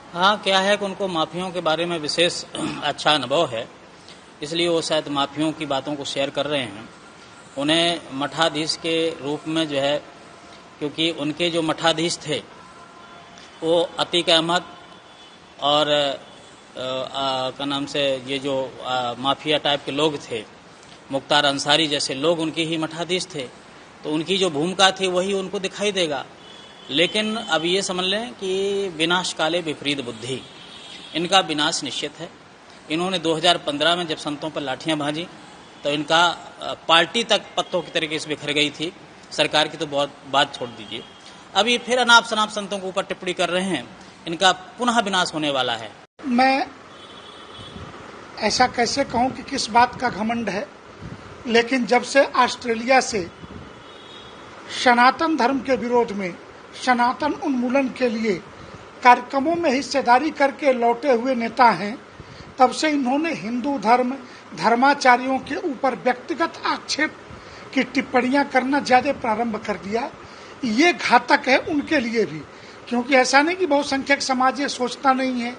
हाँ, क्या है कि उनको माफियों के बारे में विशेष अच्छा अनुभव है, इसलिए वो शायद माफियों की बातों को शेयर कर रहे हैं। उन्हें मठाधीश के रूप में जो है, क्योंकि उनके जो मठाधीश थे वो अतीक अहमद और का नाम से ये जो माफिया टाइप के लोग थे, मुख्तार अंसारी जैसे लोग उनके ही मठाधीश थे, तो उनकी जो भूमिका थी वही उनको दिखाई देगा। लेकिन अब ये समझ लें कि विनाश काले विपरीत बुद्धि, इनका विनाश निश्चित है। इन्होंने 2015 में जब संतों पर लाठियां भाजी तो इनका पार्टी तक पत्तों की तरीके से बिखर गई थी, सरकार की तो बहुत बात छोड़ दीजिए। अभी फिर अनाप शनाप संतों के ऊपर टिप्पणी कर रहे हैं, इनका पुनः विनाश होने वाला है। मैं ऐसा कैसे कहूं कि किस बात का घमंड है, लेकिन जब से ऑस्ट्रेलिया से सनातन धर्म के विरोध में, सनातन उन्मूलन के लिए कार्यक्रमों में हिस्सेदारी करके लौटे हुए नेता हैं, तब से इन्होंने हिंदू धर्म, धर्माचार्यों के ऊपर व्यक्तिगत आक्षेप की टिप्पणियां करना ज्यादा प्रारंभ कर दिया। ये घातक है उनके लिए भी, क्योंकि ऐसा नहीं कि बहुसंख्यक समाज ये सोचता नहीं है,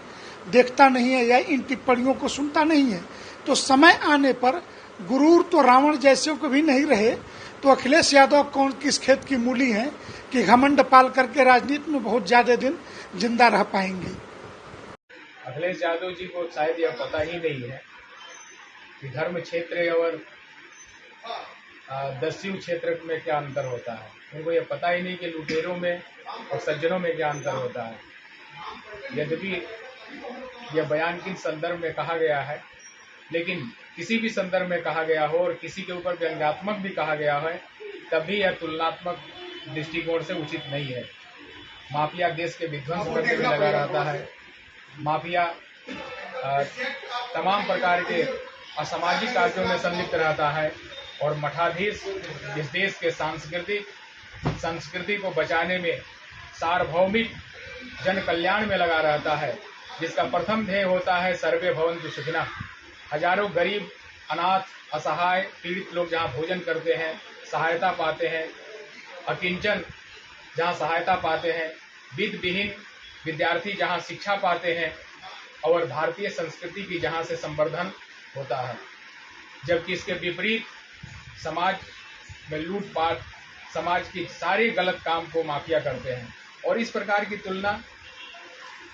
देखता नहीं है या इन टिप्पणियों को सुनता नहीं है। तो समय आने पर गुरूर तो रावण जैसे को भी नहीं रहे, तो अखिलेश यादव कौन किस खेत की मूली हैं कि घमंड पाल करके राजनीति में बहुत ज्यादा दिन जिंदा रह पाएंगे। अखिलेश यादव जी को शायद यह पता ही नहीं है कि धर्म क्षेत्र और दस्यु क्षेत्र में क्या अंतर होता है। उनको यह पता ही नहीं कि लुटेरों में और सज्जनों में क्या अंतर होता है। यद्यपि यह बयान किन संदर्भ में कहा गया है, लेकिन किसी भी संदर्भ में कहा गया हो और किसी के ऊपर व्यंग्यात्मक भी कहा गया है, तब भी यह तुलनात्मक दृष्टिकोण से उचित नहीं है। माफिया देश के विध्वंस करने में लगा रहता है। माफिया तमाम प्रकार के असामाजिक कार्यों में संलिप्त रहता है और मठाधीश इस देश के संस्कृति को बचाने में, सार्वभौमिक जन कल्याण में लगा रहता है, जिसका प्रथम ध्येय होता है सर्वे भवन्तु सुखिनः। हजारों गरीब, अनाथ, असहाय, पीड़ित लोग जहां भोजन करते हैं, सहायता पाते हैं, अकिंचन जहां सहायता पाते हैं, वित्तविहीन विद्यार्थी जहां शिक्षा पाते हैं और भारतीय संस्कृति की जहां से संवर्धन होता है। जबकि इसके विपरीत समाज में लूटपाट, समाज की सारे गलत काम को माफिया करते हैं। और इस प्रकार की तुलना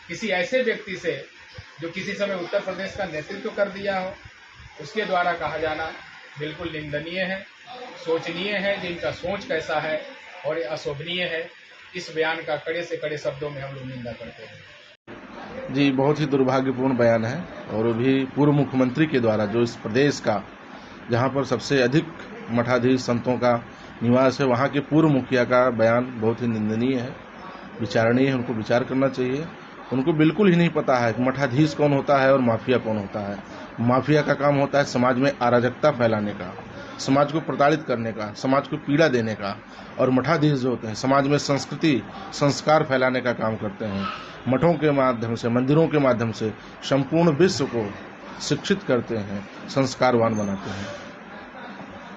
किसी ऐसे व्यक्ति से जो किसी समय उत्तर प्रदेश का नेतृत्व कर दिया हो, उसके द्वारा कहा जाना बिल्कुल निंदनीय है, सोचनीय है कि इनका सोच कैसा है, और ये अशोभनीय है। इस बयान का कड़े से कड़े शब्दों में हम लोग निंदा करते हैं। जी, बहुत ही दुर्भाग्यपूर्ण बयान है, और वो भी पूर्व मुख्यमंत्री के द्वारा, जो इस प्रदेश का, जहां पर सबसे अधिक मठाधीश संतों का निवास है, वहां के पूर्व मुखिया का बयान बहुत ही निंदनीय है, विचारणीय है। उनको विचार करना चाहिए। उनको बिल्कुल ही नहीं पता है कि मठाधीश कौन होता है और माफिया कौन होता है। माफिया का काम होता है समाज में अराजकता फैलाने का, समाज को प्रताड़ित करने का, समाज को पीड़ा देने का, और मठाधीश जो होते हैं समाज में संस्कृति, संस्कार फैलाने का काम करते हैं। मठों के माध्यम से, मंदिरों के माध्यम से संपूर्ण विश्व को शिक्षित करते हैं, संस्कारवान बनाते हैं।